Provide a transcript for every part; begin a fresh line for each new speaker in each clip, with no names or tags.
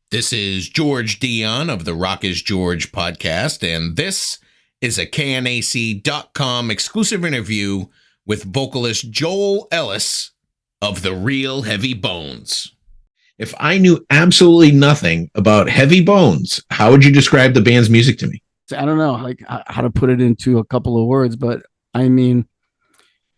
This is George Dionne of the Rock is George podcast, and this is a KNAC.com exclusive interview with vocalist Joel Ellis of The Real Heavy Bones. If I knew absolutely nothing about Heavy Bones, how would you describe the band's music to me?
I don't know like how to put it into a couple of words, but I mean,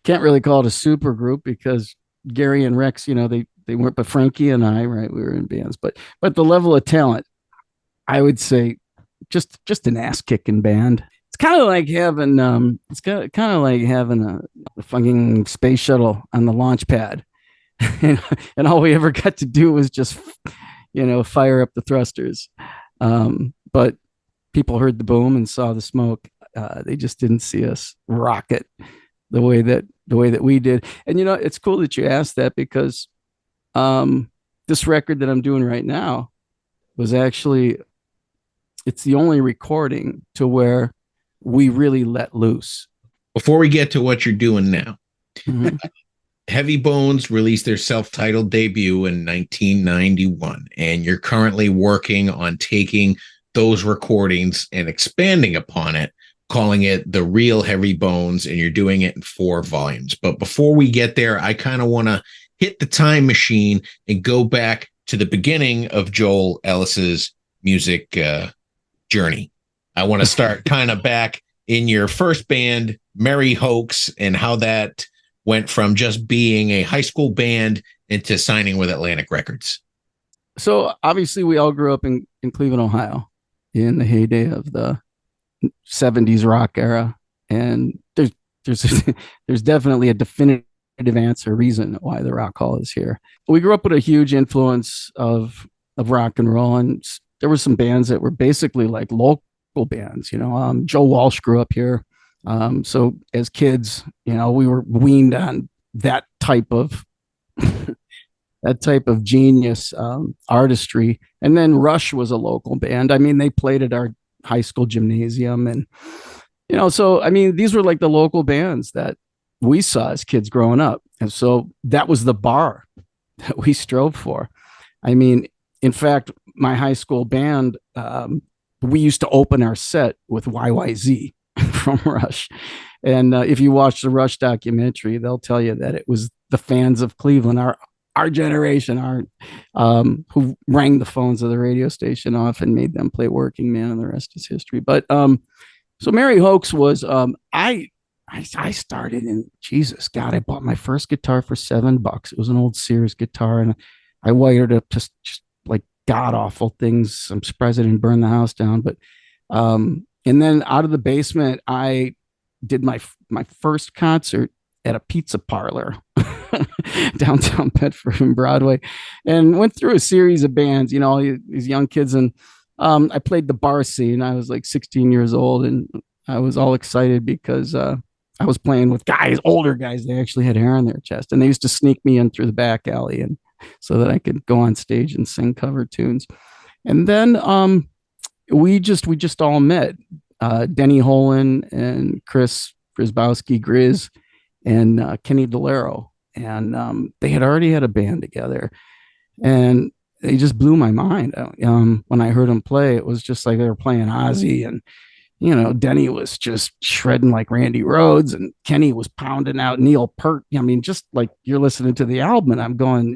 can't really call it a super group because Gary and Rex, they weren't, but Frankie and I, right, we were in bands, but the level of talent, I would say, just an ass kicking band. It's kind of like having a fucking space shuttle on the launch pad, and all we ever got to do was just fire up the thrusters. But people heard the boom and saw the smoke. They just didn't see us rocket the way that we did. And it's cool that you asked that because this record that I'm doing right now was actually, it's the only recording to where we really let loose.
Before we get to what you're doing now, Heavy Bones released their self-titled debut in 1991, and you're currently working on taking those recordings and expanding upon it, calling it The Real Heavy Bones, and you're doing it in 4 volumes. But before we get there, I kind of want to hit the time machine and go back to the beginning of Joel Ellis's music journey. I want to start kind of back in your first band, MERRI HOAXX, and how that went from just being a high school band into signing with Atlantic Records.
So obviously we all grew up in Cleveland, Ohio in the heyday of the 70s rock era. And there's definitely a definitive reason why the Rock Hall is here. We grew up with a huge influence of rock and roll, and there were some bands that were basically like local bands. Joe Walsh grew up here. So as kids, we were weaned on that type of genius artistry. And then Rush was a local band. I mean, they played at our high school gymnasium, and so I mean, these were like the local bands that we saw as kids growing up. And so that was the bar that we strove for. I mean, in fact, my high school band, we used to open our set with YYZ from Rush. And if you watch the Rush documentary, they'll tell you that it was the fans of Cleveland, our generation, who rang the phones of the radio station off and made them play Working Man, and the rest is history. But so MERRI HOAXX was, I started in, Jesus God, I bought my first guitar for $7. It was an old Sears guitar, and I wired up to just like god awful things. I'm surprised I didn't burn the house down. But and then out of the basement, I did my first concert at a pizza parlor downtown Bedford and Broadway, and went through a series of bands, these young kids. And I played the bar scene. I was like 16 years old, and I was all excited because I was playing with older guys. They actually had hair on their chest, and they used to sneak me in through the back alley, and so that I could go on stage and sing cover tunes. And then we just all met, Denny Holen and Chris Frisbowski Grizz and Kenny Delero, and they had already had a band together, and they just blew my mind. When I heard them play, it was just like they were playing Ozzy, and Denny was just shredding like Randy Rhoads, and Kenny was pounding out Neil Peart. I mean, just like you're listening to the album, and I'm going,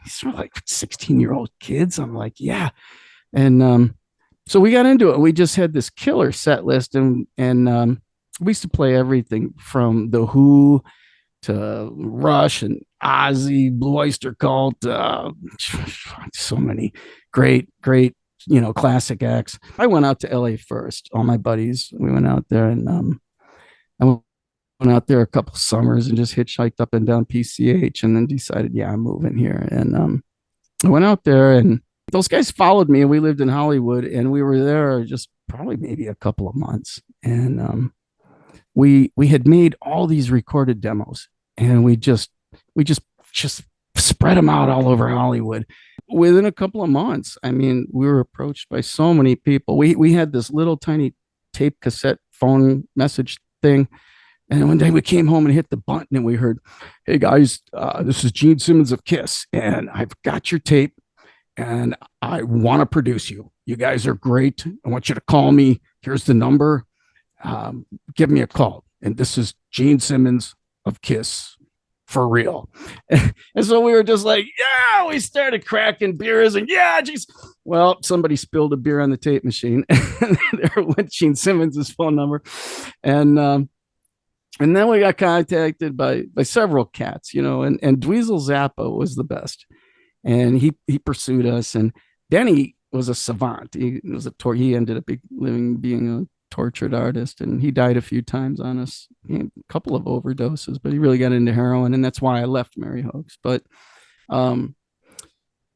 these are like 16-year-old kids. I'm like, yeah. And so we got into it. We just had this killer set list, and we used to play everything from The Who to Rush and Ozzy, Blue Oyster Cult, so many great classic acts. I went out to LA first. All my buddies, we went out there, and I went out there a couple summers and just hitchhiked up and down PCH, and then decided, yeah, I'm moving here. And I went out there, and those guys followed me, and we lived in Hollywood, and we were there just probably maybe a couple of months. And we had made all these recorded demos, and we just spread them out all over Hollywood. Within a couple of months, I mean, we were approached by so many people. We had this little tiny tape cassette phone message thing. And one day we came home and hit the button, and we heard, "Hey guys, this is Gene Simmons of Kiss, and I've got your tape, and I want to produce you. You guys are great. I want you to call me. Here's the number. Give me a call. And this is Gene Simmons of Kiss for real. And so we were just like, yeah, we started cracking beers and yeah, geez. Well, somebody spilled a beer on the tape machine. And there went Gene Simmons' phone number. And then we got contacted by several cats, and Dweezil Zappa was the best. And he pursued us. And Denny was a savant. He ended up being a tortured artist, and he died a few times on us, a couple of overdoses, but he really got into heroin, and that's why I left MERRI HOAXX.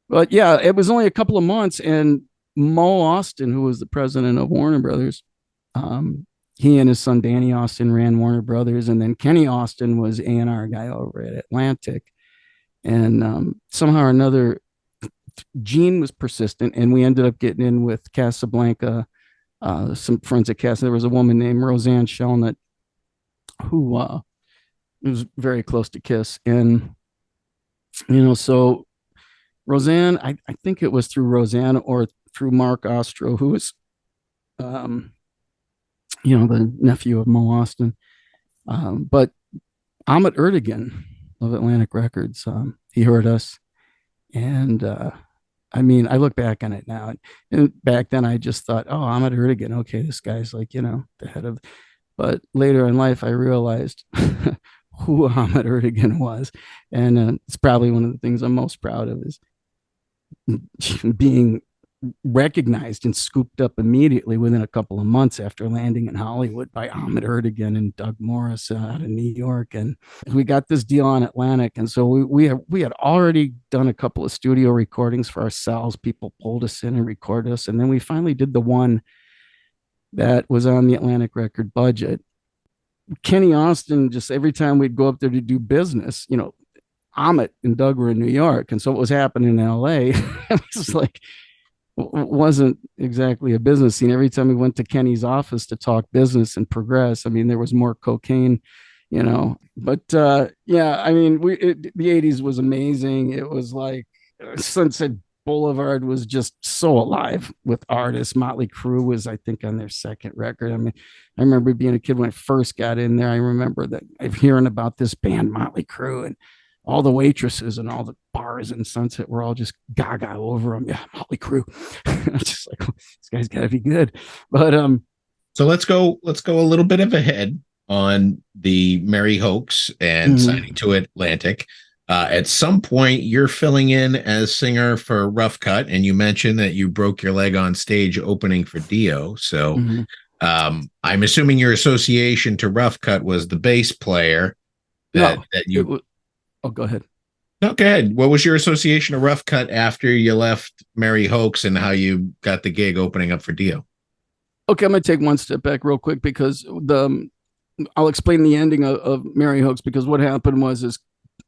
But yeah, it was only a couple of months, and Mo Austin, who was the president of Warner Brothers, he and his son Danny Austin ran Warner Brothers, and then Kenny Austin was A&R guy over at Atlantic, and somehow or another, Gene was persistent, and we ended up getting in with Casablanca. Some friends at Cass. There was a woman named Roseanne Shelnut who was very close to Kiss. And, so Roseanne, I think it was through Roseanne or through Mark Ostro, who was, the nephew of Mo Austin. But Ahmet Ertegun of Atlantic Records, he heard us. And, I look back on it now, and back then I just thought, oh, Ahmet Ertegun. Okay, this guy's like, the head of, but later in life, I realized who Ahmet Ertegun was. And it's probably one of the things I'm most proud of is being recognized and scooped up immediately within a couple of months after landing in Hollywood by Ahmet Ertegun and Doug Morris out of New York. And we got this deal on Atlantic. And so we had already done a couple of studio recordings for ourselves. People pulled us in and recorded us. And then we finally did the one that was on the Atlantic record budget. Kenny Austin, just every time we'd go up there to do business, Ahmet and Doug were in New York. And so what was happening in LA, it was like, wasn't exactly a business scene. Every time we went to Kenny's office to talk business and progress, there was more cocaine, but the 80s was amazing. It was like Sunset Boulevard was just so alive with artists. Motley Crue was, I think, on their second record. I remember being a kid when I first got in there. I remember that hearing about this band Motley Crue, and all the waitresses and all the bars in Sunset were all just gaga over them. Yeah, Motley Crue. Just like, this guy's got to be good. But
so let's go a little bit of ahead on the MERRI HOAXX and signing to Atlantic. At some point, you're filling in as singer for Rough Cutt, and you mentioned that you broke your leg on stage opening for Dio. So I'm assuming your association to Rough Cutt was the bass player. Oh,
go ahead.
No, go ahead. What was your association of Rough Cutt after you left MERRI HOAXX, and how you got the gig opening up for Dio?
Okay, I'm going to take one step back real quick because I'll explain the ending of MERRI HOAXX, because what happened was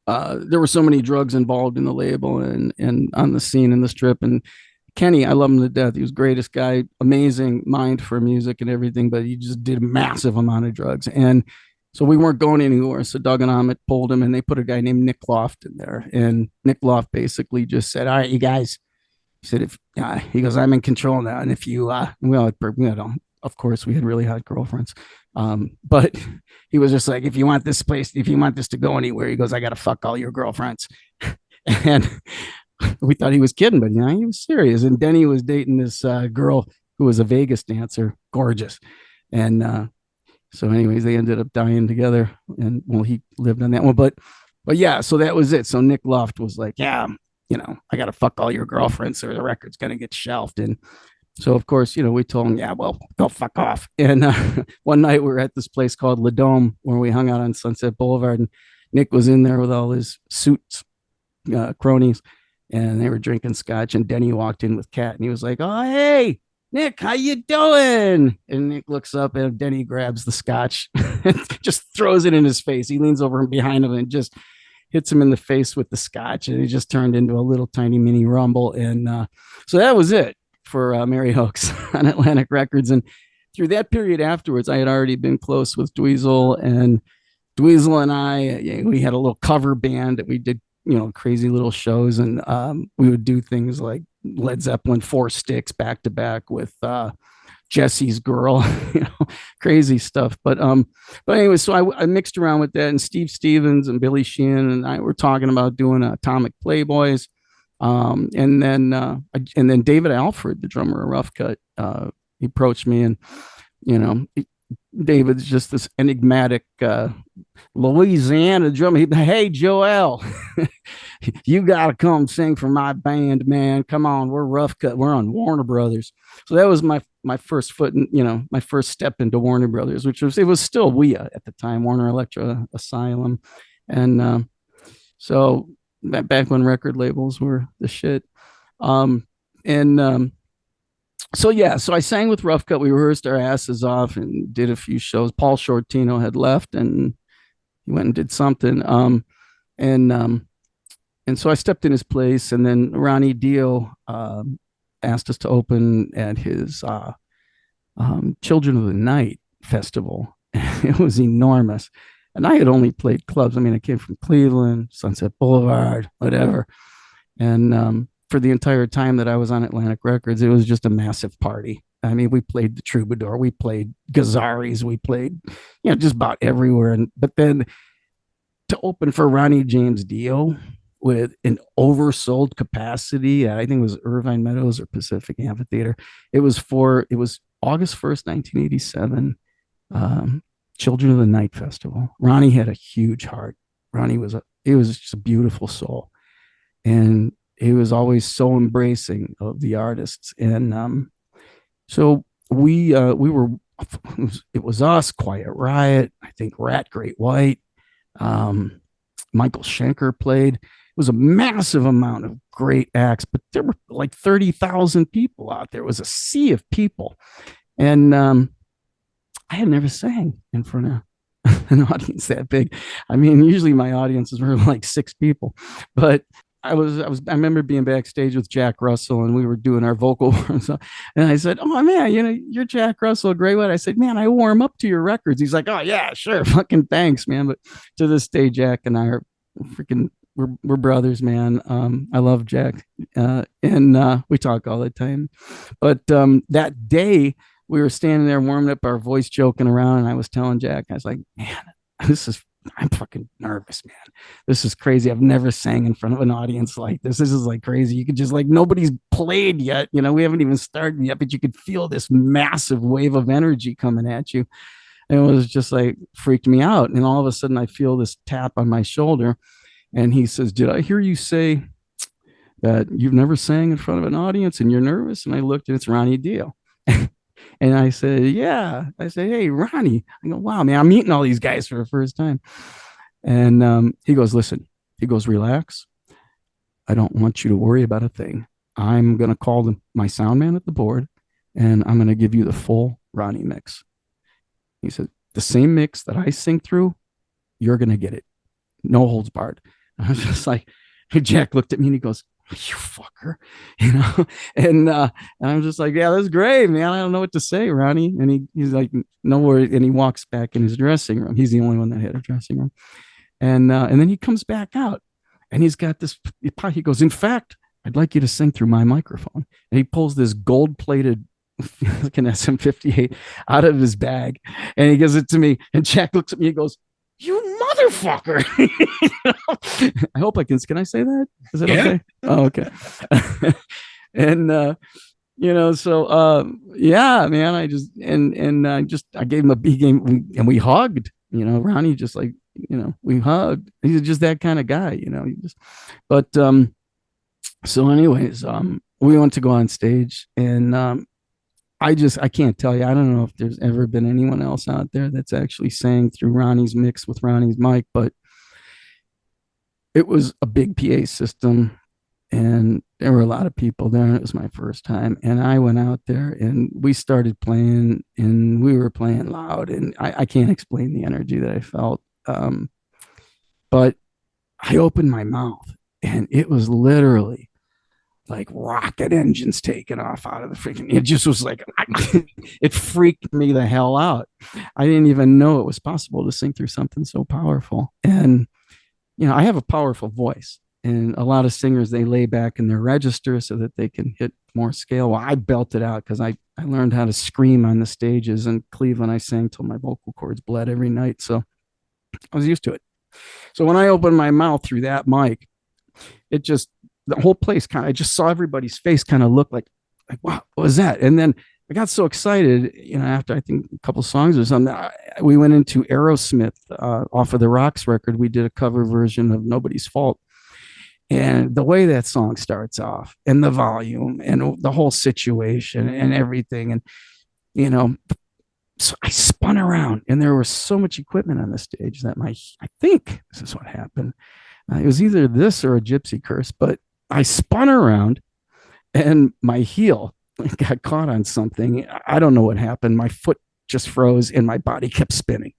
there were so many drugs involved in the label and on the scene in the strip. And Kenny, I love him to death. He was the greatest guy, amazing mind for music and everything, but he just did a massive amount of drugs. And so we weren't going anywhere. So Doug and Ahmet pulled him, and they put a guy named Nick Loft in there. And Nick Loft basically just said, all right, you guys, he said, he goes, I'm in control now. And if you, of course we had really hot girlfriends. But he was just like, if you want this to go anywhere, he goes, I got to fuck all your girlfriends. And we thought he was kidding, but he was serious. And Denny was dating this girl who was a Vegas dancer, gorgeous. And, so anyways, they ended up dying together, and he lived on that one, but yeah, so that was it. So Nick Loft was like, yeah, I got to fuck all your girlfriends or the record's going to get shelved. And so of course, we told him, yeah, well, go fuck off. And one night we were at this place called Le Dome where we hung out on Sunset Boulevard, and Nick was in there with all his suits, cronies, and they were drinking scotch, and Denny walked in with Cat, and he was like, oh, hey, Nick, how you doing? And Nick looks up, and Denny grabs the scotch and just throws it in his face. He leans over behind him and just hits him in the face with the scotch, and it just turned into a little tiny mini rumble. And so that was it for MERRI HOAXX on Atlantic Records. And through that period afterwards, I had already been close with Dweezil, and I, we had a little cover band that we did, crazy little shows, and we would do things like Led Zeppelin 4 Sticks back to back with Jesse's Girl, crazy stuff. But anyway, so I mixed around with that, and Steve Stevens and Billy Sheehan and I were talking about doing Atomic Playboys. And then David Alford, the drummer of Rough Cutt, he approached me, and David's just this enigmatic Louisiana drummer. Hey, Joel, you got to come sing for my band, man. Come on, we're Rough Cutt. We're on Warner Brothers. So that was my first foot in, my first step into Warner Brothers, which was still WEA at the time, Warner Electra Asylum. And so back when record labels were the shit. So I sang with Rough Cutt. We rehearsed our asses off and did a few shows. Paul Shortino had left, and he went and did something. And so I stepped in his place, and then Ronnie Dio asked us to open at his Children of the Night festival. It was enormous. And I had only played clubs. I mean, I came from Cleveland, Sunset Boulevard, whatever. And for the entire time that I was on Atlantic Records, it was just a massive party. I mean, we played the Troubadour, we played Gazzarri's, we played, just about everywhere. But then to open for Ronnie James Dio with an oversold capacity, I think it was Irvine Meadows or Pacific Amphitheater. It was August 1st, 1987. Children of the Night Festival. Ronnie had a huge heart. Ronnie was just a beautiful soul, and he was always so embracing of the artists. And so we were. It was us, Quiet Riot, I think Rat Great White, Michael Schenker played. It was a massive amount of great acts, but there were like 30,000 people out there. It was a sea of people, and I had never sang in front of an audience that big. I mean, usually my audiences were like 6 people, but I remember being backstage with Jack Russell, and we were doing our vocal warms up, and I said, "Oh man, you're Jack Russell, great one." I said, "Man, I warm up to your records." He's like, "Oh yeah, sure, fucking thanks, man." But to this day, Jack and I are freaking, we're brothers, man. I love Jack, and we talk all the time. But that day, we were standing there warming up our voice, joking around, and I was telling Jack, I was like, "Man, I'm fucking nervous, man. This is crazy. I've never sang in front of an audience like this. This is like crazy. You could just nobody's played yet. We haven't even started yet, but you could feel this massive wave of energy coming at you." And it was just freaked me out. And all of a sudden I feel this tap on my shoulder, and he says, "Did I hear you say that you've never sang in front of an audience and you're nervous?" And I looked, and it's Ronnie Dio. And I said, "Yeah." I said, "Hey, Ronnie." I go, "Wow, man, I'm meeting all these guys for the first time." And he goes, "Listen," he goes, "relax. I don't want you to worry about a thing. I'm going to call my sound man at the board, and I'm going to give you the full Ronnie mix." He said, "The same mix that I sing through, you're going to get it. No holds barred." I was just like, Jack looked at me and he goes, "You fucker," and I'm just like, "Yeah, that's great, man. I don't know what to say, Ronnie." And he's like, "No worries." And he walks back in his dressing room. He's the only one that had a dressing room. And then he comes back out, and he's got this. He goes, "In fact, I'd like you to sing through my microphone." And he pulls this gold-plated like an SM58 out of his bag, and he gives it to me. And Jack looks at me and goes, "You motherfucker." I hope I can I say that? Is it okay? Oh, okay. And yeah, man, I just I gave him a B game, and we hugged. Ronnie just we hugged. He's just that kind of guy, but so anyways, we went to go on stage, and I can't tell you. I don't know if there's ever been anyone else out there that's actually sang through Ronnie's mix with Ronnie's mic, but it was a big PA system, and there were a lot of people there, and it was my first time. And I went out there, and we started playing, and we were playing loud, and I can't explain the energy that I felt. But I opened my mouth, and it was literally like rocket engines taking off out of the freaking, it just was it freaked me the hell out. I didn't even know it was possible to sing through something so powerful. And I have a powerful voice, and a lot of singers, they lay back in their register so that they can hit more scale. Well, I belted out because I learned how to scream on the stages in Cleveland. I sang till my vocal cords bled every night, so I was used to it. So when I opened my mouth through that mic, it just, the whole place kind of, I just saw everybody's face kind of look like, wow, what was that? And then I got so excited, after I think a couple songs or something, we went into Aerosmith off of the Rocks record. We did a cover version of Nobody's Fault. And the way that song starts off and the volume and the whole situation and everything. And, so I spun around and there was so much equipment on the stage that I think this is what happened. It was either this or a gypsy curse, but I spun around and my heel got caught on something. I don't know what happened. My foot just froze and my body kept spinning.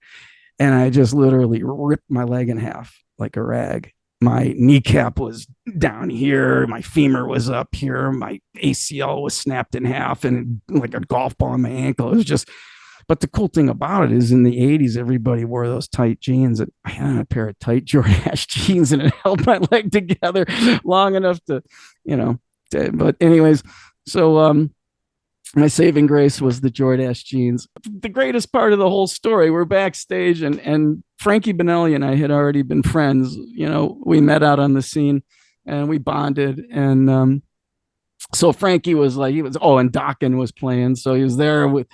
And I just literally ripped my leg in half like a rag. My kneecap was down here. My femur was up here. My ACL was snapped in half and like a golf ball on my ankle. It was just, but the cool thing about it is in the 80s, everybody wore those tight jeans. And I had a pair of tight Jordache jeans and it held my leg together long enough to, but anyways, so, my saving grace was the Jordache jeans. The greatest part of the whole story, we're backstage and Frankie Benelli and I had already been friends. We met out on the scene and we bonded. And so Frankie was like, and Dokken was playing. So he was there with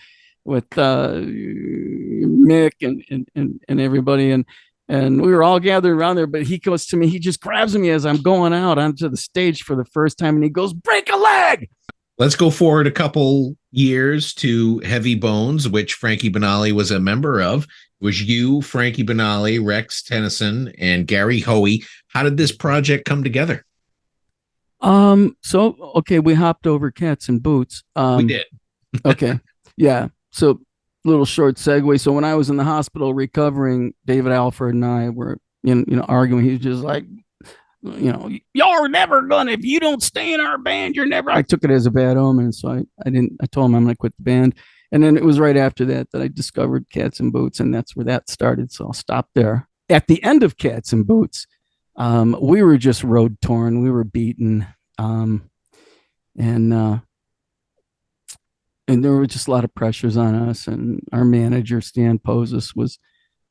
Mick and everybody. And we were all gathered around there, but he goes to me, he just grabs me as I'm going out onto the stage for the first time. And he goes, break a leg.
Let's go forward a couple years to Heavy Bones, which Frankie Benali was a member of. It was you, Frankie Benali, Rex Tennyson, and Gary Hoey. How did this project come together?
Okay, we hopped over Cats and Boots.
We did.
Okay. Yeah. So little short segue. So when I was in the hospital recovering, David Alford and I were arguing. He was just like, y'all are never gonna, if you don't stay in our band, you're never. I took it as a bad omen, so I told him I'm gonna quit the band. And then it was right after that I discovered Cats and Boots, and that's where that started. So I'll stop there. At the end of Cats and Boots, we were just road torn, we were beaten, and there were just a lot of pressures on us, and our manager Stan Pozos was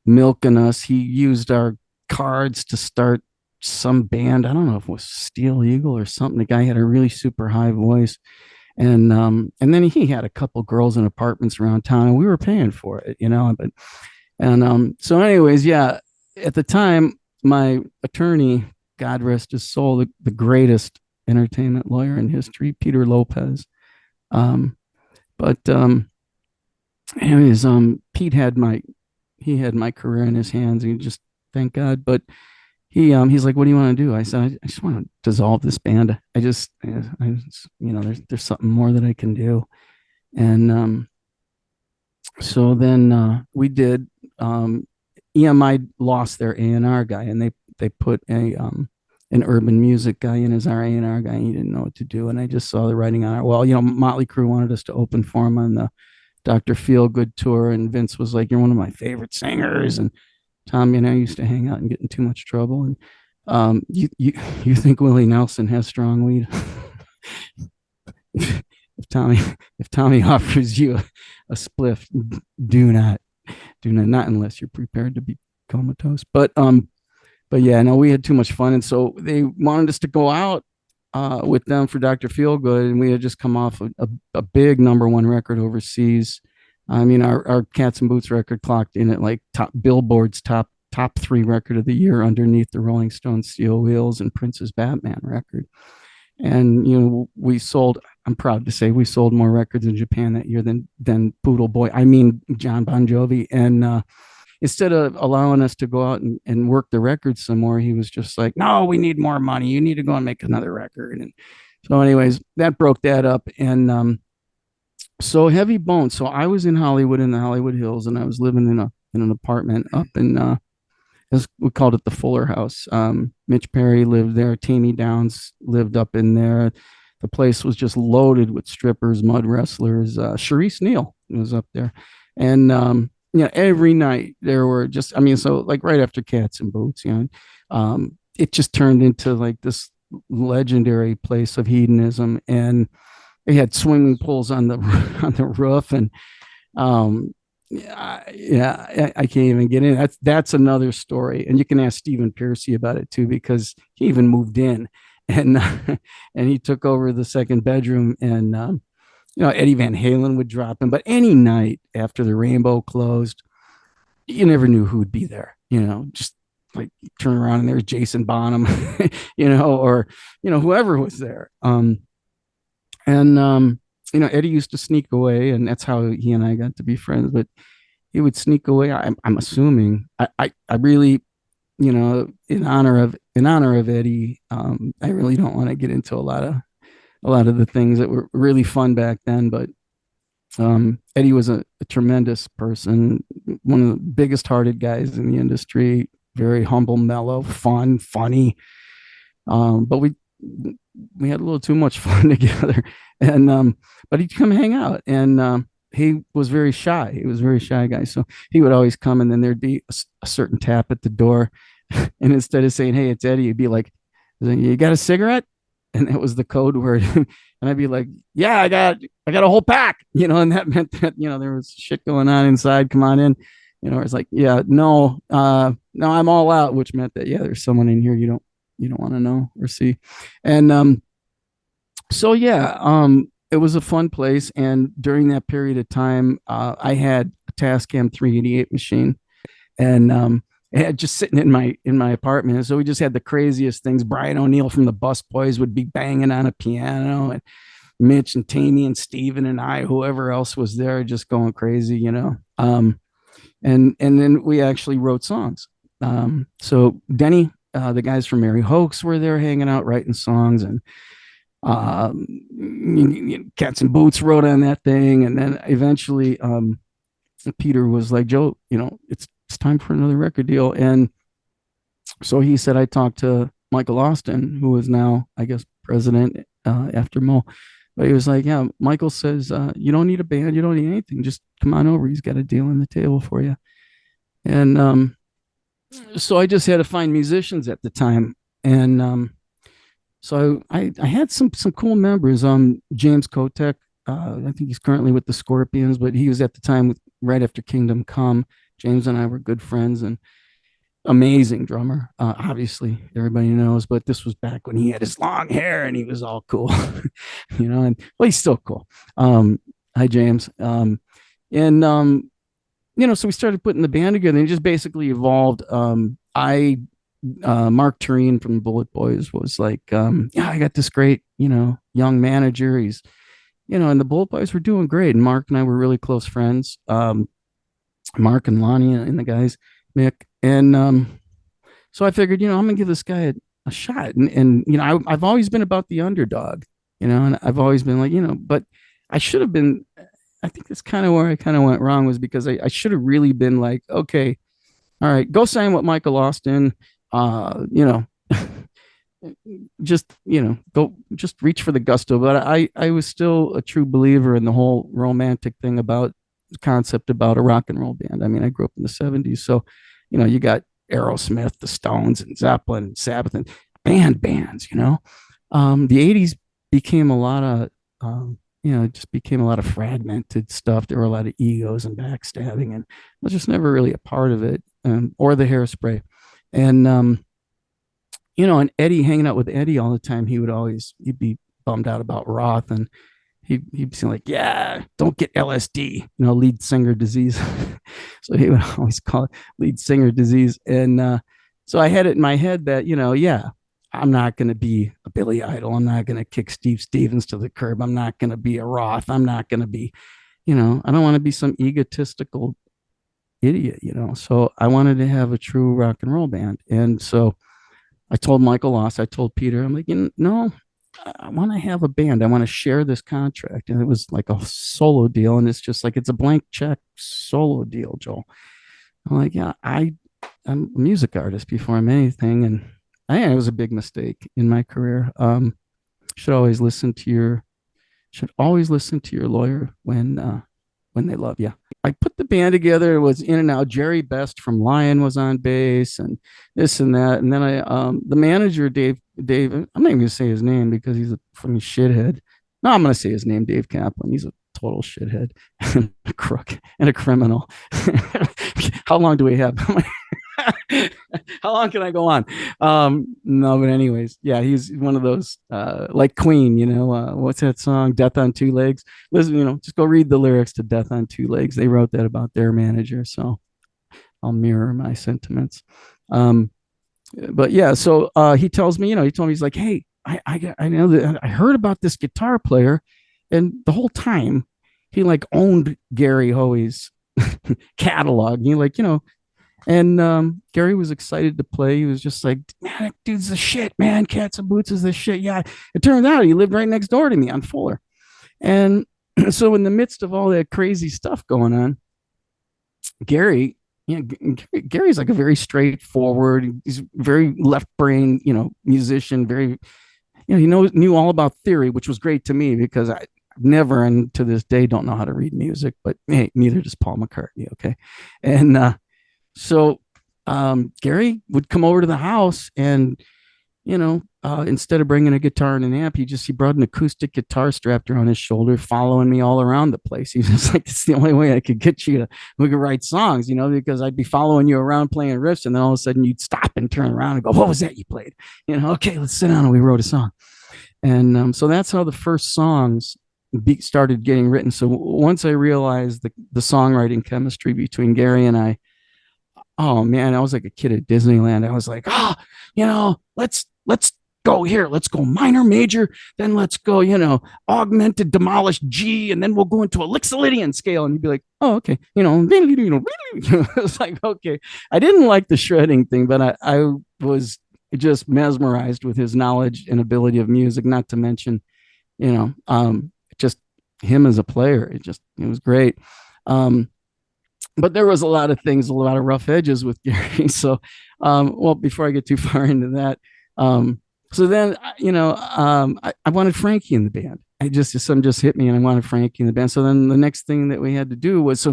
milking us. He used our cards to start some band. I don't know if it was Steel Eagle or something. The guy had a really super high voice, and then he had a couple girls in apartments around town, and we were paying for it, so anyways, yeah, at the time my attorney, God rest his soul, the greatest entertainment lawyer in history, Peter Lopez, anyways, Pete had my career in his hands, and just thank God. But he's like, what do you want to do? I said, I just want to dissolve this band. There's something more that I can do. And so then we did. EMI lost their A&R guy, and they put an urban music guy in as our A&R guy, and he didn't know what to do. And I just saw the writing on it. Well, Motley Crue wanted us to open for him on the Dr. Feelgood tour, and Vince was like, you're one of my favorite singers. And Tommy and I used to hang out and get in too much trouble. And you think Willie Nelson has strong weed? if Tommy offers you a spliff, do not, not unless you're prepared to be comatose. But yeah, no, we had too much fun, and so they wanted us to go out with them for Dr. Feelgood, and we had just come off a big #1 record overseas. I mean, our Cats and Boots record clocked in at like Billboard's top 3 record of the year, underneath the Rolling Stones' Steel Wheels and Prince's Batman record. And we sold, I'm proud to say, we sold more records in Japan that year than Poodle Boy. I mean, John Bon Jovi. And instead of allowing us to go out and work the records some more, he was just like, no, we need more money. You need to go and make another record. And so anyways, that broke that up. And so Heavy Bones. So I was in Hollywood, in the Hollywood Hills, and I was living in an apartment up in as we called it, the Fuller House. Mitch Perry lived there. Tammy Downs lived up in there. The place was just loaded with strippers, mud wrestlers. Sharice Neal was up there. And every night there were just, so like right after Cats and Boots, it just turned into like this legendary place of hedonism, and they had swimming pools on the on the roof, and yeah, I can't even get in. That's another story, and you can ask Stephen Piercy about it too, because he even moved in, and and he took over the second bedroom, and Eddie Van Halen would drop in, but any night after the Rainbow closed, you never knew who would be there. Just like turn around and there's Jason Bonham, or whoever was there. And Eddie used to sneak away, and that's how he and I got to be friends. But he would sneak away. I'm assuming. I really, in honor of Eddie, I really don't want to get into a lot of the things that were really fun back then. But Eddie was a tremendous person, one of the biggest hearted guys in the industry. Very humble, mellow, fun, funny. But we had a little too much fun together, and but he'd come hang out, and he was very shy. He was a very shy guy, so he would always come, and then there'd be a certain tap at the door, and instead of saying, "Hey, it's Eddie," he'd be like, "You got a cigarette?" And that was the code word. And I'd be like, "Yeah, I got a whole pack," and that meant that there was shit going on inside. Come on in. It's like, yeah, no, no, I'm all out, which meant that, yeah, there's someone in here you don't want to know or see. And so yeah, it was a fun place. And during that period of time, I had a Tascam 388 machine, and I had just sitting in my apartment. And so we just had the craziest things. Brian O'Neill from the Bus Boys would be banging on a piano, and Mitch and Tammy and Steven and I, whoever else was there, just going crazy. And then we actually wrote songs. So Denny, the guys from MERRI HOAXX were there hanging out, writing songs, and Cats and Boots wrote on that thing. And then eventually Peter was like, "Joe, it's time for another record deal." And so he said, I talked to Michael Austin, who is now, I guess, president after Mo. But he was like, "Yeah, Michael says, you don't need a band. You don't need anything. Just come on over. He's got a deal on the table for you." And so I just had to find musicians at the time. And so I had some cool members. James Kotek, I think he's currently with the Scorpions, but he was at the time right after Kingdom Come. James and I were good friends, and amazing drummer. Obviously, everybody knows, but this was back when he had his long hair and he was all cool, and well, he's still cool. Hi, James. And so we started putting the band together, and it just basically evolved. Mark Tureen from Bullet Boys was like, "Yeah, I got this great, young manager. He's, and the Bullet Boys were doing great. And Mark and I were really close friends. Mark and Lonnie and the guys, Mick. And so I figured, I'm gonna give this guy a shot. And I've always been about the underdog, and I've always been like, but I should have been. I think that's kind of where I kind of went wrong, was because I should have really been like, okay, all right, go sign with Michael Austin. Just go, just reach for the gusto. But I was still a true believer in the whole romantic thing about the concept about a rock and roll band. I mean, I grew up in the 70s, so you got Aerosmith, the Stones, and Zeppelin, and Sabbath, and bands. The 80s became a lot of it just became a lot of fragmented stuff. There were a lot of egos and backstabbing, and I was just never really a part of it, or the hairspray. And and Eddie, hanging out with Eddie all the time, he'd be bummed out about Roth, and he'd be like, "Yeah, don't get LSD," lead singer disease. So he would always call it lead singer disease. And so I had it in my head that, yeah, I'm not going to be a Billy Idol. I'm not going to kick Steve Stevens to the curb. I'm not going to be a Roth. I'm not going to be, I don't want to be some egotistical idiot, So I wanted to have a true rock and roll band. And so I told Michael Loss, I told Peter, I'm like, no, I want to have a band. I want to share this contract. And it was like a solo deal. And it's just like, it's a blank check solo deal, Joel. I'm like, yeah, I'm a music artist before I'm anything. And I think it was a big mistake in my career. Should always listen to your lawyer when they love you. I put the band together. It was in and out. Jerry Best from Lion was on bass and this and that. And then the manager, Dave, I'm not even going to say his name because he's a funny shithead. No, I'm going to say his name, Dave Kaplan. He's a total shithead and a crook and a criminal. How long do we have? How long can I go on? No, but anyways, yeah, he's one of those like Queen, what's that song? Death on Two Legs. Listen, just go read the lyrics to Death on Two Legs. They wrote that about their manager, so I'll mirror my sentiments. But yeah, so he tells me, he told me, he's like, hey, I know that I heard about this guitar player, and the whole time he like owned Gary Hoey's catalog. He like, and Gary was excited to play. He was just like, man, that dude's the shit, man. Cats and Boots is the shit. Yeah. It turned out he lived right next door to me on Fuller. And so in the midst of all that crazy stuff going on, Gary, Gary's like a very straightforward, he's very left brain, musician, very, he knew all about theory, which was great to me because I never, and to this day, don't know how to read music, but hey, neither does Paul McCartney. Okay. And, so Gary would come over to the house and, instead of bringing a guitar and an amp, he brought an acoustic guitar strapped around his shoulder, following me all around the place. He was just like, it's the only way I could get you we could write songs, because I'd be following you around playing riffs. And then all of a sudden you'd stop and turn around and go, what was that you played? Okay, let's sit down. And we wrote a song. And so that's how the first songs started getting written. So once I realized the songwriting chemistry between Gary and I, oh man, I was like a kid at Disneyland. I was like, let's go here. Let's go minor, major. Then let's go, augmented, demolished G. And then we'll go into a Lixolydian scale. And you'd be like, oh, okay. It's like, okay. I didn't like the shredding thing, but I was just mesmerized with his knowledge and ability of music, not to mention, just him as a player. It was great. But there was a lot of things, a lot of rough edges with Gary. So, well, before I get too far into that, so then, I wanted Frankie in the band. Something just hit me and I wanted Frankie in the band. So then the next thing that we had to do was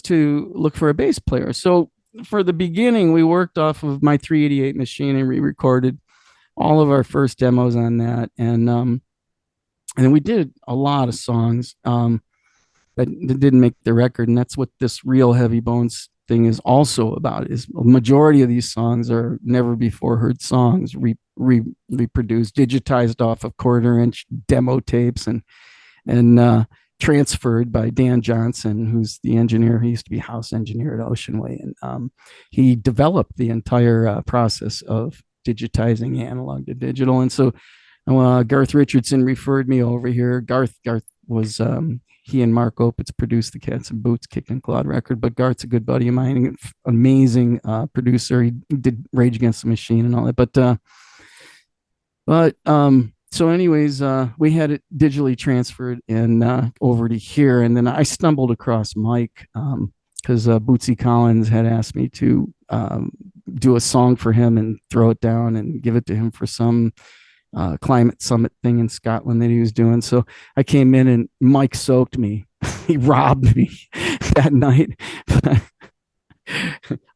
to look for a bass player. So for the beginning, we worked off of my 388 machine and re-recorded all of our first demos on that. And then we did a lot of songs. That didn't make the record, and that's what this Real Heavy Bones thing is also about. Is a majority of these songs are never before heard songs, reproduced, digitized off of 1/4-inch demo tapes, and transferred by Dan Johnson, who's the engineer. He used to be house engineer at Ocean Way, and he developed the entire process of digitizing analog to digital. And so Garth Richardson referred me over here. Garth was he and Mark Opitz produced the Cats and Boots Kick and Claude record, but Garth's a good buddy of mine, amazing producer. He did Rage Against the Machine and all that. But so anyways, we had it digitally transferred and over to here. And then I stumbled across Mike because Bootsy Collins had asked me to do a song for him and throw it down and give it to him for some climate summit thing in Scotland that he was doing. So I came in and Mike soaked me. He robbed me that night.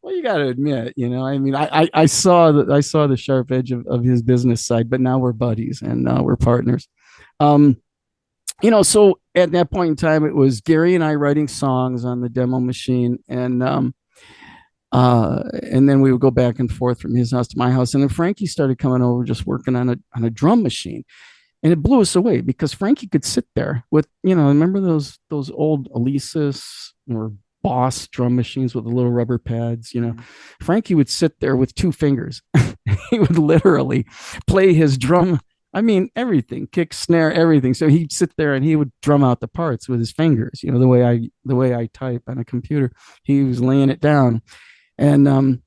Well, you got to admit, I saw the sharp edge of his business side, but now we're buddies and we're partners. So at that point in time, it was Gary and I writing songs on the demo machine, and then we would go back and forth from his house to my house. And then Frankie started coming over, just working on a drum machine. And it blew us away because Frankie could sit there with, remember those old Alesis or Boss drum machines with the little rubber pads, Frankie would sit there with 2 fingers. He would literally play his drum. I mean, everything, kick, snare, everything. So he'd sit there and he would drum out the parts with his fingers, the way I type on a computer. He was laying it down. And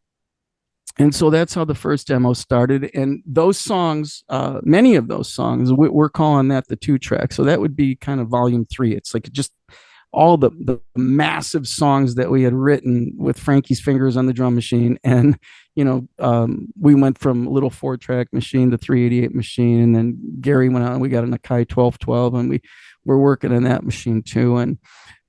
so that's how the first demo started. And those songs, many of those songs, we're calling that the 2-track. So that would be kind of volume 3. It's like just all the massive songs that we had written with Frankie's fingers on the drum machine. And, we went from a little 4-track machine to 388 machine. And then Gary went out and we got an Akai 1212 and we were working on that machine too. And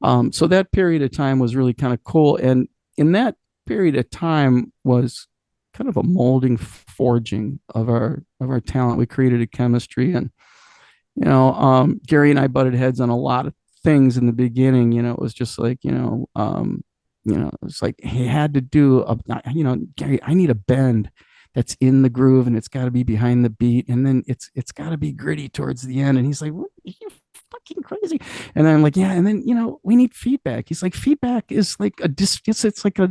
So that period of time was really kind of cool. And in that period of time was kind of a molding, forging of our talent. We created a chemistry, and Gary and I butted heads on a lot of things in the beginning. It was just like, it's like he had to do Gary, I need a bend that's in the groove, and it's got to be behind the beat, and then it's got to be gritty towards the end. And he's like, what, are you fucking crazy? And I'm like, yeah. And then we need feedback. He's like, feedback is like it's like a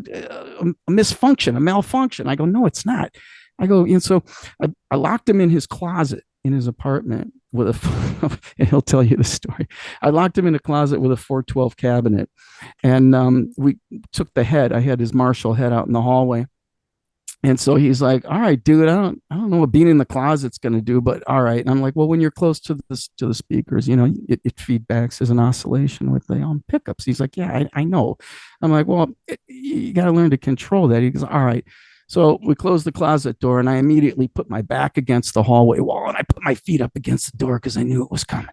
misfunction, a malfunction. I go, no, it's not. I go, and so I locked him in his closet in his apartment with and he'll tell you the story. I locked him in a closet with a 412 cabinet, and we took the head. I had his Marshall head out in the hallway. And so he's like, all right, dude, I don't know what being in the closet's going to do, but all right. And I'm like, well, when you're close to the speakers, it feedbacks as an oscillation with the pickups. He's like, yeah, I know. I'm like, well, you got to learn to control that. He goes, all right. So we closed the closet door, and I immediately put my back against the hallway wall, and I put my feet up against the door because I knew it was coming.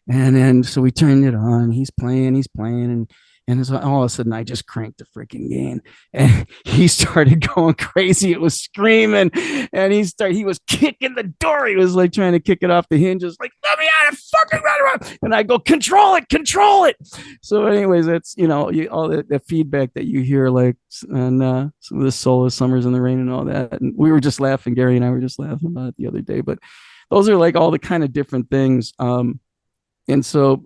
And then so we turned it on. He's playing, and so all of a sudden, I just cranked the freaking gain, and he started going crazy. It was screaming, and he was kicking the door. He was like trying to kick it off the hinges, like, let me out of fucking run. And I go, control it. So anyways, that's, all the feedback that you hear, like, and some of the solo Summers in the Rain and all that. And we were just laughing, Gary and I were just laughing about it the other day, but those are like all the kind of different things. And so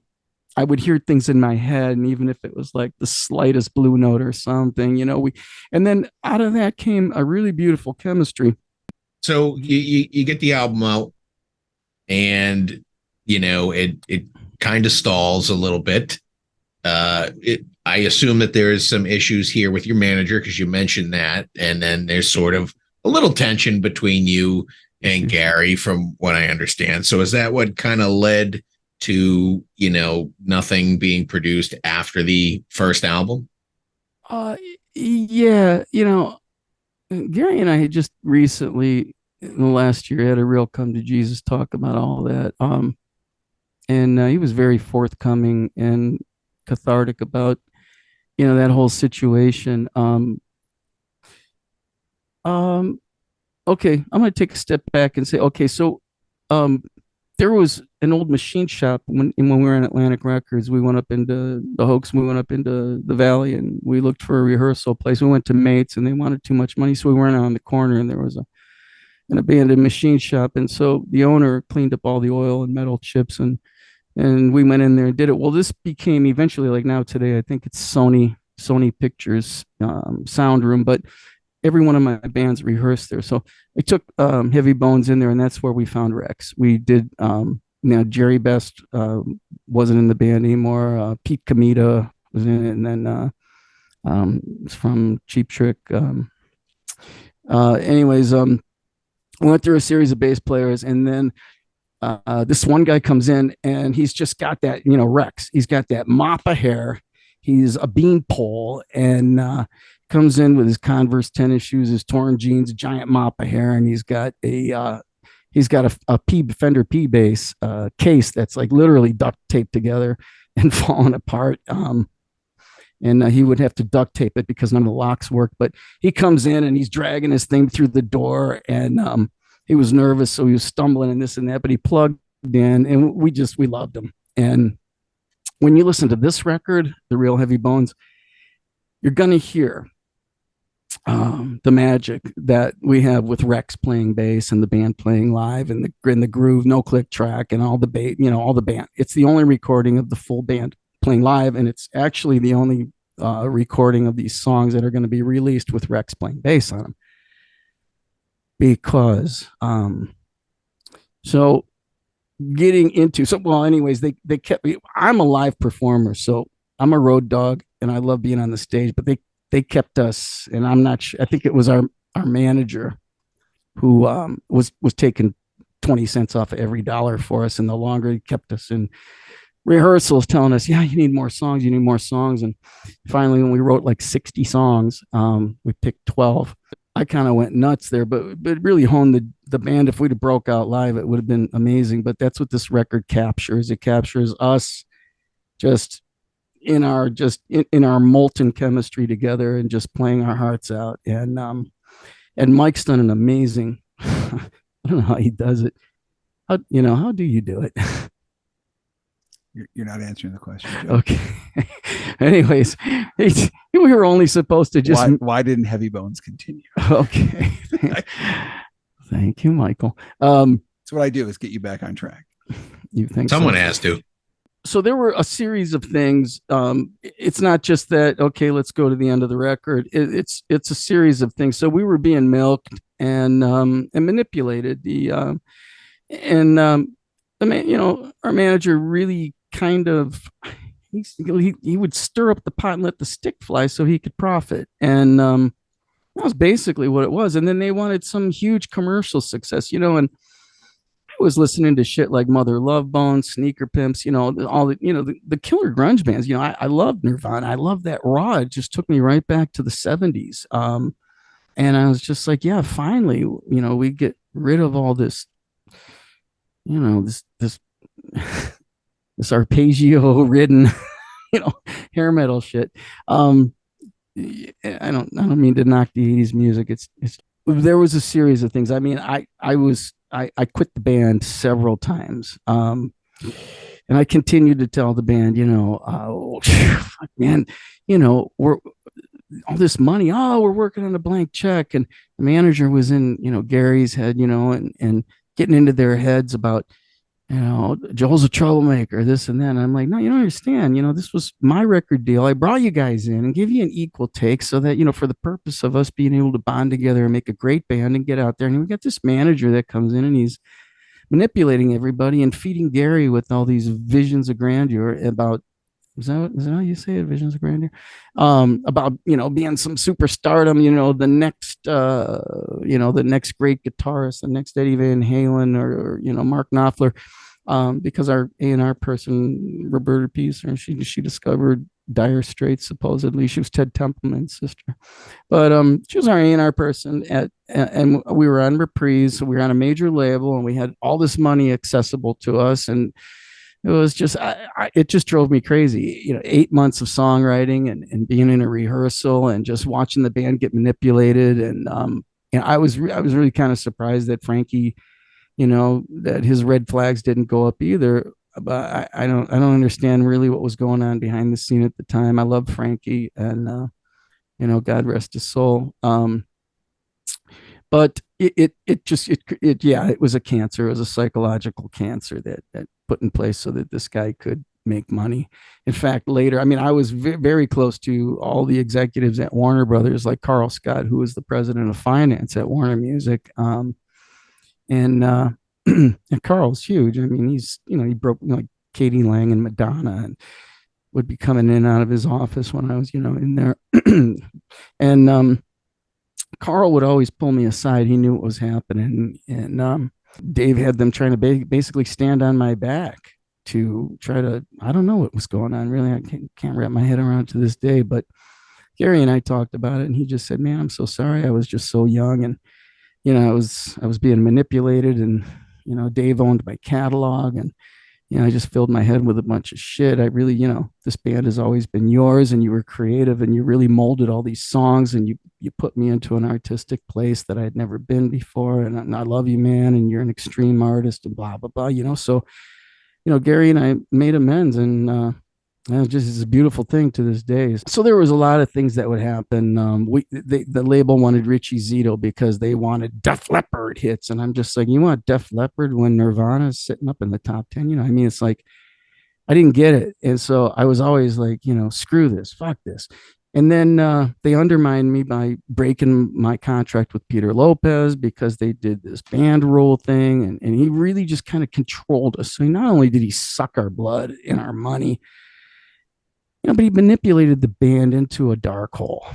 I would hear things in my head, and even if it was like the slightest blue note or something, and then out of that came a really beautiful chemistry.
So you get the album out, and it kind of stalls a little bit. I assume that there is some issues here with your manager, because you mentioned that, and then there's sort of a little tension between you and Gary, from what I understand. So is that what kind of led to nothing being produced after the first album?
Yeah, Gary and I had just recently in the last year had a real come to Jesus talk about all that. And he was very forthcoming and cathartic about that whole situation. Okay, I'm going to take a step back and say, okay, so there was an old machine shop when we were in Atlantic Records. We went up into the Hoax, we went up into the Valley, and we looked for a rehearsal place. We went to Mates, and they wanted too much money, so we went on the corner, and there was an abandoned machine shop. And so the owner cleaned up all the oil and metal chips, and we went in there and did it. Well, this became eventually, like now today, I think it's Sony Pictures sound room, but every one of my bands rehearsed there. So I took Heavy Bones in there, and that's where we found Rex. We did, Jerry Best wasn't in the band anymore. Pete Comita was in it, and then from Cheap Trick. Anyways, we went through a series of bass players, and then this one guy comes in, and he's just got that, Rex. He's got that mop of hair. He's a beanpole, and comes in with his Converse tennis shoes, his torn jeans, a giant mop of hair, and he's got a Fender P bass case that's like literally duct taped together and falling apart. And he would have to duct tape it because none of the locks worked. But he comes in and he's dragging his thing through the door, and he was nervous, so he was stumbling and this and that. But he plugged in, and we loved him. And when you listen to this record, The Real Heavy Bones, you're gonna hear the magic that we have with Rex playing bass and the band playing live, and the groove, no click track, and all the bass, all the band. It's the only recording of the full band playing live, and it's actually the only recording of these songs that are going to be released with Rex playing bass on them. Because so getting into anyways, they kept me. I'm a live performer, so I'm a road dog, and I love being on the stage, but they kept us, and I'm not sure, I think it was our manager who was taking 20 cents off of every dollar for us, and the longer he kept us in rehearsals telling us, yeah, you need more songs. And finally, when we wrote like 60 songs, we picked 12. I kind of went nuts there, but really honed the band. If we'd have broke out live, it would have been amazing. But that's what this record captures. It captures us just in our in our molten chemistry together and just playing our hearts out. And Mike's done an amazing. I don't know how he does it. How do you do it?
You're not answering the question, Joe.
Okay. Anyways, we were only supposed to just.
Why didn't Heavy Bones continue?
Okay. Thank you, Michael.
That's what I do, is get you back on track.
You think
someone has to?
So there were a series of things. It's not just that, okay, let's go to the end of the record. It's a series of things. So we were being milked and manipulated. The man, our manager really kind of he would stir up the pot and let the stick fly so he could profit. And that was basically what it was. And then they wanted some huge commercial success, and I was listening to shit like Mother Love Bone, Sneaker Pimps, all the killer grunge bands. I loved Nirvana. I loved that raw. It just took me right back to the 70s. And I was just like, yeah, finally, we get rid of all this, this this arpeggio ridden, hair metal shit. I don't mean to knock the 80s music. It's there was a series of things. I mean, I quit the band several times. And I continued to tell the band, man, we're all this money. Oh, we're working on a blank check. And the manager was in, Gary's head, and getting into their heads about, Joel's a troublemaker, this and that. And I'm like, no, you don't understand. This was my record deal. I brought you guys in and gave you an equal take so that, for the purpose of us being able to bond together and make a great band and get out there. And we got this manager that comes in and he's manipulating everybody and feeding Gary with all these visions of grandeur about, is that how you say it? Visions of grandeur? About, being some superstardom, the next great guitarist, the next Eddie Van Halen or Mark Knopfler. Because our A&R person, Roberta Pieser, she discovered Dire Straits, supposedly. She was Ted Templeman's sister. But she was our A&R person and we were on Reprise, so we were on a major label and we had all this money accessible to us. And it was just, it just drove me crazy. 8 months of songwriting and being in a rehearsal and just watching the band get manipulated. And I was really kind of surprised that Frankie, that his red flags didn't go up either. But I don't understand really what was going on behind the scene at the time. I love Frankie and, God rest his soul. But it was a cancer. It was a psychological cancer that put in place so that this guy could make money. In fact, later, I was very close to all the executives at Warner Brothers, like Carl Scott, who was the president of finance at Warner Music. And Carl's huge. He's, he broke like Katie Lang and Madonna and would be coming in and out of his office when I was, in there. And Carl would always pull me aside. He knew what was happening. And Dave had them trying to basically stand on my back to try to, I don't know what was going on. Really, I can't wrap my head around to this day. But Gary and I talked about it and he just said, man, I'm so sorry. I was just so young. And, I was being manipulated and, Dave owned my catalog and, I just filled my head with a bunch of shit. I really, this band has always been yours and you were creative and you really molded all these songs and you put me into an artistic place that I had never been before. And I love you, man. And you're an extreme artist and blah, blah, blah, so, Gary and I made amends and, it's a beautiful thing to this day. So there was a lot of things that would happen. The label wanted Richie Zito because they wanted Def Leppard hits. And I'm just like, you want Def Leppard when Nirvana is sitting up in the top 10? It's like, I didn't get it. And so I was always like, screw this, fuck this. And then they undermined me by breaking my contract with Peter Lopez because they did this band rule thing. And he really just kind of controlled us. So not only did he suck our blood and our money, but he manipulated the band into a dark hole,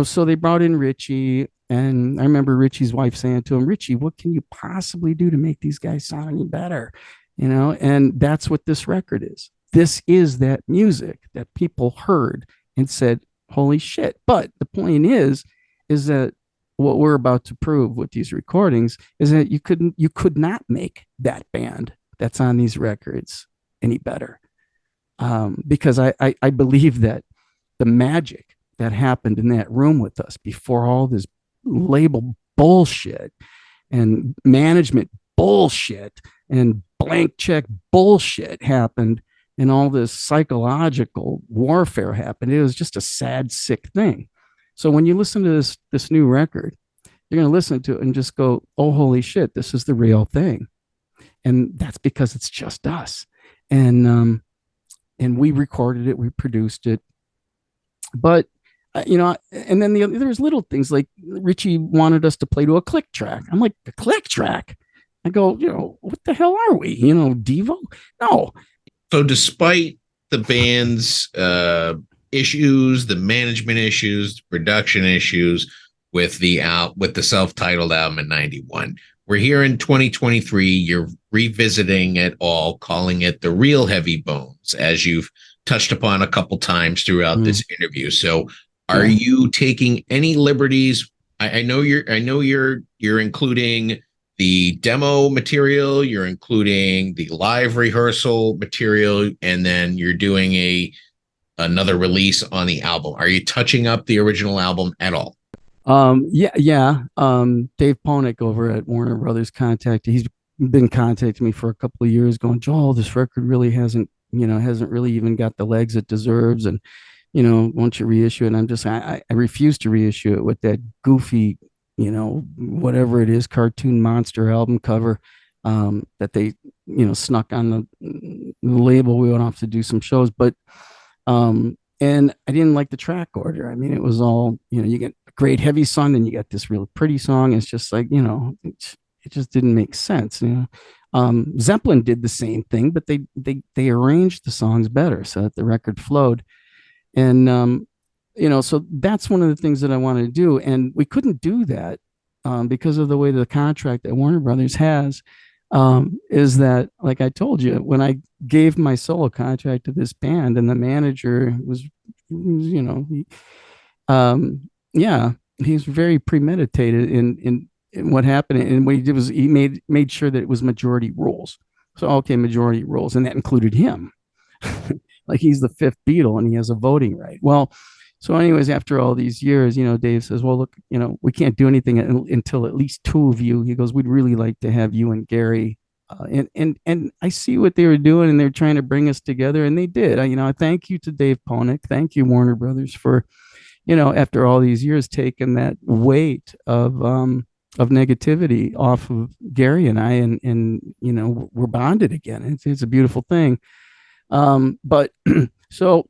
so they brought in Richie. And I remember Richie's wife saying to him, Richie, what can you possibly do to make these guys sound any better? And that's what this record is. This is that music that people heard and said, holy shit. But the point is that what we're about to prove with these recordings is that you could not make that band that's on these records any better. because I believe that the magic that happened in that room with us before all this label bullshit and management bullshit and blank check bullshit happened, and all this psychological warfare happened. It was just a sad, sick thing. So when you listen to this new record, you're going to listen to it and just go, oh, holy shit, this is the real thing. And that's because it's just us. And we recorded it, we produced it. But, and then there was little things like Richie wanted us to play to a click track. I'm like, a click track? I go, what the hell are we? Devo? No.
So despite the band's issues, the management issues, production issues with the self-titled album in 91, we're here in 2023. You're revisiting it all, calling it the real Heavy Bones, as you've touched upon a couple times throughout this interview. So are you taking any liberties? I know you're including the demo material, you're including the live rehearsal material, and then you're doing another release on the album. Are you touching up the original album at all?
Dave Ponick over at Warner Brothers he's been contacting me for a couple of years going, Joel, this record really hasn't really even got the legs it deserves. And, won't you reissue it? And I refuse to reissue it with that goofy, whatever it is, cartoon monster album cover, that they, snuck on the label. We went off to do some shows, but, and I didn't like the track order. I mean, it was all, you get a great heavy song, then you got this really pretty song. It's just like, it just didn't make sense. Zeppelin did the same thing, but they arranged the songs better so that the record flowed. And, so that's one of the things that I wanted to do. And we couldn't do that because of the way the contract that Warner Brothers has is that, like I told you, when I gave my solo contract to this band and the manager was, he's very premeditated in what happened. And what he did was he made sure that it was majority rules. So, okay, majority rules. And that included him. Like he's the fifth Beatle and he has a voting right. Well, so anyways, after all these years, Dave says, well, look, we can't do anything until at least two of you. He goes, we'd really like to have you and Gary. And I see what they were doing and they're trying to bring us together. And they did. I thank you to Dave Ponick. Thank you, Warner Brothers, for, after all these years, taking that weight of negativity off of Gary and I, and we're bonded again. It's a beautiful thing. But so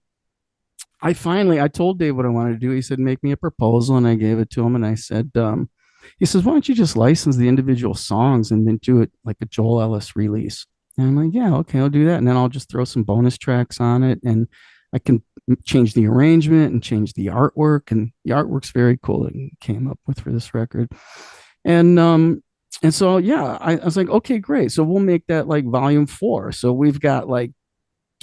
I told Dave what I wanted to do. He said, make me a proposal. And I gave it to him. And I said, he says, why don't you just license the individual songs and then do it like a Joel Ellis release? And I'm like, yeah, okay, I'll do that. And then I'll just throw some bonus tracks on it. And I can change the arrangement and change the artwork. And the artwork's very cool that he came up with for this record. And so, I was like, okay, great. So we'll make that like volume 4. So we've got like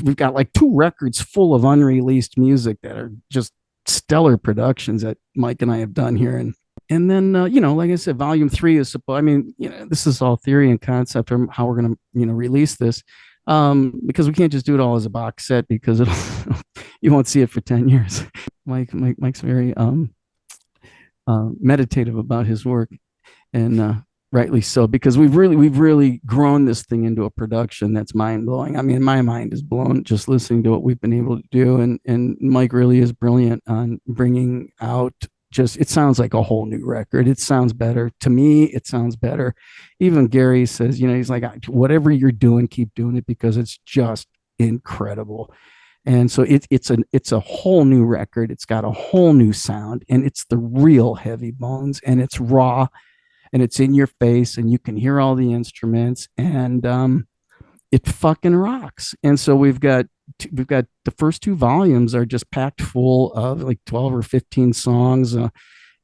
2 records full of unreleased music that are just stellar productions that Mike and I have done here. And then, like I said, volume 3 is this is all theory and concept or how we're going to, release this. Because we can't just do it all as a box set because you won't see it for 10 years. Mike's very, meditative about his work, and, rightly so, because we've really grown this thing into a production that's mind blowing. I mean, my mind is blown just listening to what we've been able to do. And Mike really is brilliant on bringing out it sounds like a whole new record. It sounds better to me. It sounds better. Even Gary says, he's like, whatever you're doing, keep doing it because it's just incredible. And so it's a whole new record. It's got a whole new sound, and it's the real Heavy Bones, and it's raw. And it's in your face and you can hear all the instruments, and it fucking rocks. And so we've got the first 2 volumes are just packed full of like 12 or 15 songs, that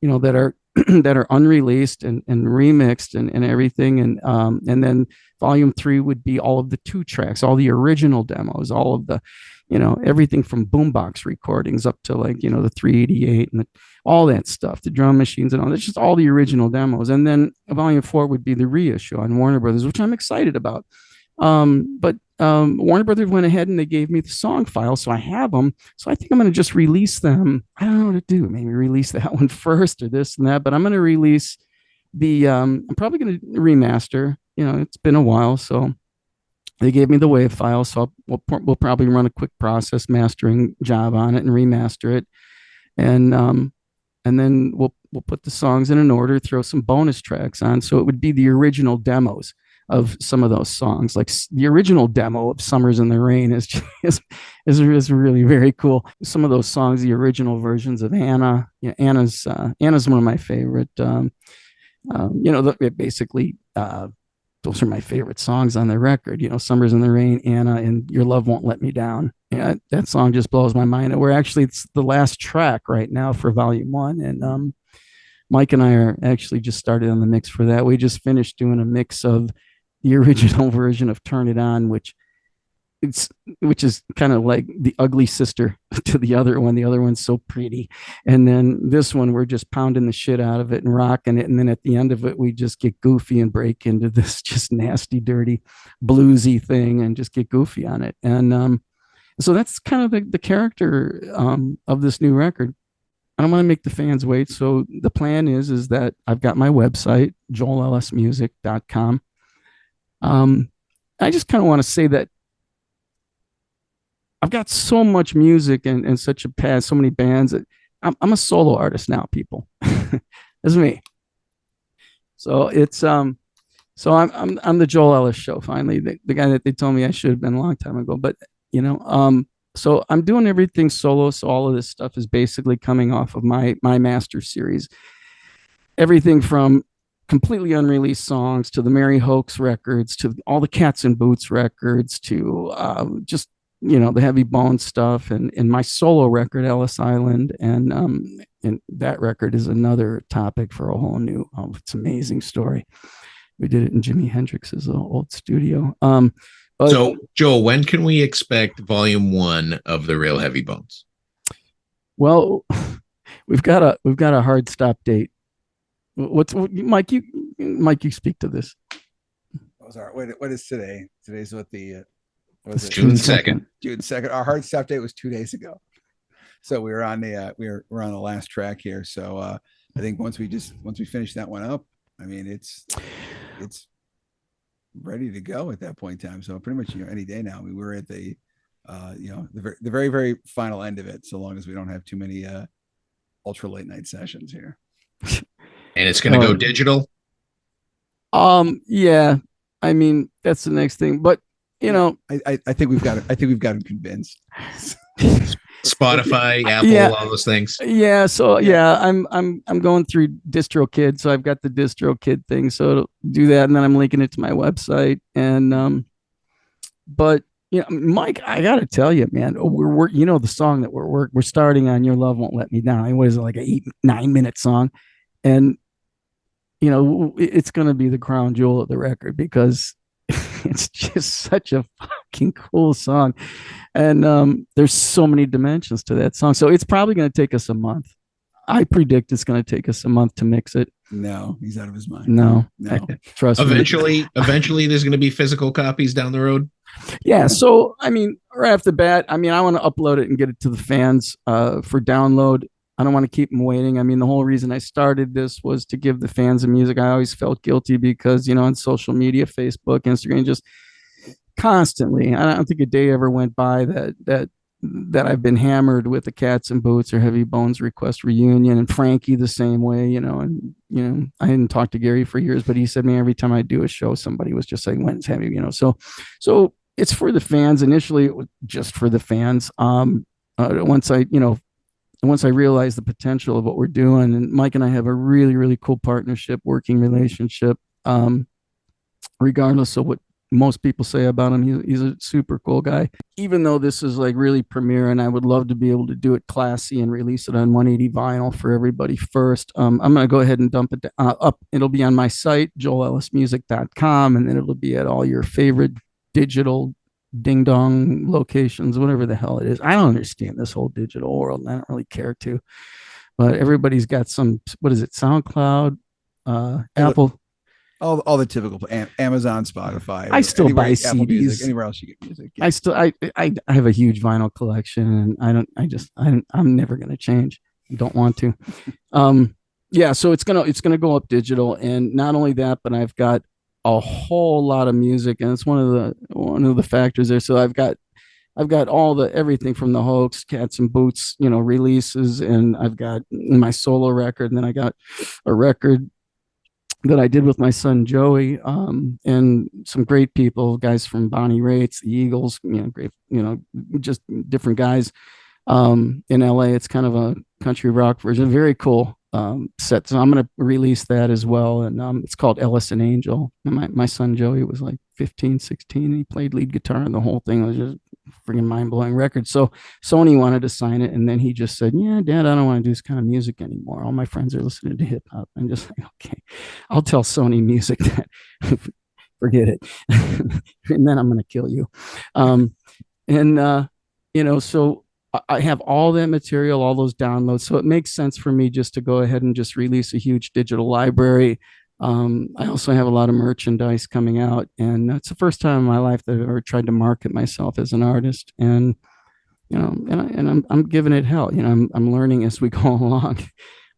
are that are unreleased and remixed and everything. And then volume 3 would be all of the 2 tracks, all the original demos, all of the, everything from boombox recordings up to like, the 388 and all that stuff, the drum machines and all. It's just all the original demos. And then volume 4 would be the reissue on Warner Brothers, which I'm excited about But Warner Brothers went ahead and they gave me the song file, so I have them. So I think I'm going to just release them. I don't know what to do. Maybe release that one first or this and that. But I'm going to release the. I'm probably going to remaster. It's been a while, so they gave me the WAV file. So we'll probably run a quick process mastering job on it and remaster it, and then we'll put the songs in an order, throw some bonus tracks on. So it would be the original demos of some of those songs. Like the original demo of Summers in the Rain is really very cool. Some of those songs, the original versions of Anna, Anna's one of my favorite. Basically, those are my favorite songs on the record. Summers in the Rain, Anna, and Your Love Won't Let Me Down. Yeah, that song just blows my mind. And it's the last track right now for Volume 1, and Mike and I are actually just started on the mix for that. We just finished doing a mix of the original version of Turn It On, which is kind of like the ugly sister to the other one. The other one's so pretty. And then this one, we're just pounding the shit out of it and rocking it. And then at the end of it, we just get goofy and break into this just nasty, dirty, bluesy thing and just get goofy on it. And so that's kind of the character of this new record. I don't want to make the fans wait. So the plan is that I've got my website, joelellismusic.com. I just kind of want to say that I've got so much music and such a past, so many bands that I'm a solo artist now, people. That's me. So it's I'm the Joel Ellis show finally, the guy that they told me I should have been a long time ago. But so I'm doing everything solo. So all of this stuff is basically coming off of my master series. Everything from completely unreleased songs to the MERRI HOAXX records to all the Cats and Boots records to just the Heavy Bones stuff and my solo record Ellis Island, and that record is another topic for a whole new it's an amazing story. We did it in Jimi Hendrix's old studio.
So Joel, when can we expect Volume 1 of The Real Heavy Bones?
Well, we've got a hard stop date. Mike, you speak to this.
What is today? Today's what the
June 2nd.
June 2nd. Our hard stop date was 2 days ago. So we were on we're on the last track here. So I think once we finish that one up, I mean it's ready to go at that point in time. So pretty much any day now. We're at the the very, very final end of it, so long as we don't have too many ultra late night sessions here.
And it's going to go digital.
Yeah, I mean that's the next thing, but
I think we've got him convinced.
Spotify, Apple, all those things.
Yeah. So I'm going through DistroKid, so I've got the DistroKid thing. So it'll do that, and then I'm linking it to my website. And but Mike, I gotta tell you, man, we're the song that we're starting on, Your Love Won't Let Me Down. What is it, like a 8-9 minute song? And it's gonna be the crown jewel of the record because it's just such a fucking cool song. And there's so many dimensions to that song. So it's probably going to take us a month. I predict it's going to take us a month to mix it.
No, he's out of his mind.
No. Trust
me. Eventually there's going to be physical copies down the road.
Yeah. So, I mean, right off the bat, I want to upload it and get it to the fans for download. I don't want to keep them waiting. I mean, the whole reason I started this was to give the fans of music. I always felt guilty because, on social media, Facebook, Instagram, just constantly, I don't think a day ever went by that I've been hammered with the Cats and Boots or Heavy Bones Request reunion, and Frankie the same way, and I hadn't talked to Gary for years, but he said, man, every time I do a show, somebody was just like, when's Heavy, so it's for the fans. Initially it was just for the fans. Once I realized the potential of what we're doing, and Mike and I have a really, really cool partnership, working relationship, regardless of what most people say about him. He's a super cool guy, even though this is like really premiere, and I would love to be able to do it classy and release it on 180 vinyl for everybody first. I'm going to go ahead and dump it up. It'll be on my site, joelellismusic.com, and then it'll be at all your favorite digital ding dong locations, whatever the hell it is. I don't understand this whole digital world, and I don't really care to, but everybody's got some, what is it, SoundCloud, Apple.
all the typical Amazon, Spotify.
I still buy
Apple
CDs.
Music, anywhere else you get music. Yeah.
I have a huge vinyl collection, and I'm never going to change. I don't want to. Yeah, so it's gonna go up digital, and not only that, but I've got a whole lot of music, and it's one of the factors there. So I've got all everything from the Hoax, Cats and Boots, releases, and I've got my solo record, and then I got a record that I did with my son Joey, and some great people, guys from Bonnie Raitt's, the Eagles, great, just different guys in LA. It's kind of a country rock version, very cool set. So I'm going to release that as well, and it's called Ellis and Angel. And my son Joey was like 15, 16, and he played lead guitar, and the whole thing was just freaking mind-blowing record. So Sony wanted to sign it, and then he just said, "Yeah, Dad, I don't want to do this kind of music anymore. All my friends are listening to hip hop." I'm just like, "Okay, I'll tell Sony Music that forget it, and then I'm going to kill you." So I have all that material, all those downloads. So it makes sense for me just to go ahead and just release a huge digital library. I also have a lot of merchandise coming out, and it's the first time in my life that I've ever tried to market myself as an artist. And I'm giving it hell. I'm learning as we go along.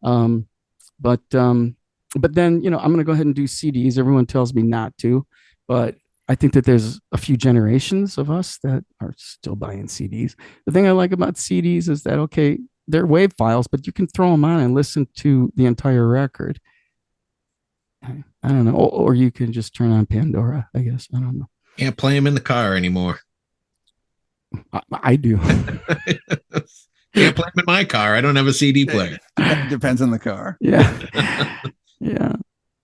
But then I'm going to go ahead and do CDs. Everyone tells me not to, but I think that there's a few generations of us that are still buying CDs. The thing I like about CDs is that, okay, they're WAV files, but you can throw them on and listen to the entire record. I don't know. Or you can just turn on Pandora, I guess. I don't know.
Can't play them in the car anymore.
I do.
Can't play them in my car. I don't have a CD player.
Depends on the car.
Yeah. Yeah.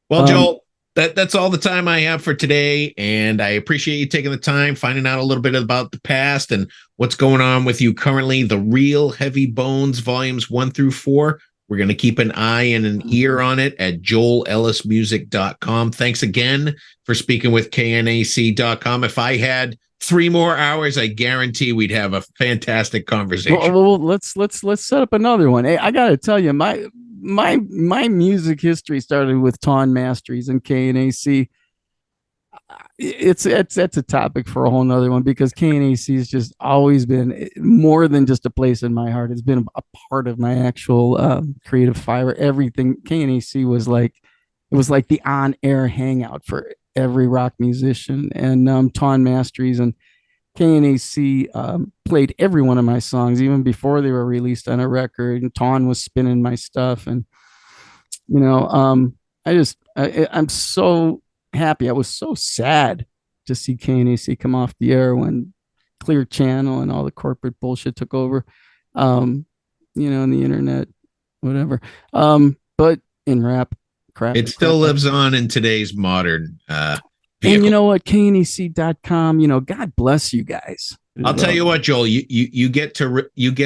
Well, Joel, that's all the time I have for today. And I appreciate you taking the time, finding out a little bit about the past and what's going on with you currently. The Real Heavy Bones volumes 1 through 4. We're going to keep an eye and an ear on it at joelellismusic.com. Thanks again for speaking with KNAC.com. If I had 3 more hours, I guarantee we'd have a fantastic conversation.
Well, let's set up another one. Hey, I got to tell you, my music history started with Ton Masteries and KNAC. It's a topic for a whole nother one, because KNAC has just always been more than just a place in my heart. It's been a part of my actual creative fiber. Everything KNAC was like the on-air hangout for every rock musician. And Ton Masteries and KNAC played every one of my songs even before they were released on a record. And Ton was spinning my stuff, and I'm so happy. I was so sad to see KNAC come off the air when Clear Channel and all the corporate bullshit took over, and the internet, whatever. But in rap, crap,
it still lives on in today's modern vehicle.
And you know what? KNAC.com, God bless you guys.
I'll tell you what, Joel, you get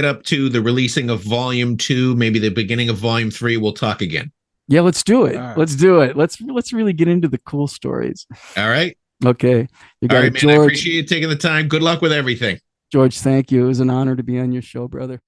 up to the releasing of volume 2, maybe the beginning of volume 3. We'll talk again.
Yeah, let's do it.
Right.
Let's do it. Let's really get into the cool stories.
All right.
Okay. You got
All right,
it,
man.
George.
I appreciate you taking the time. Good luck with everything.
George, thank you. It was an honor to be on your show, brother.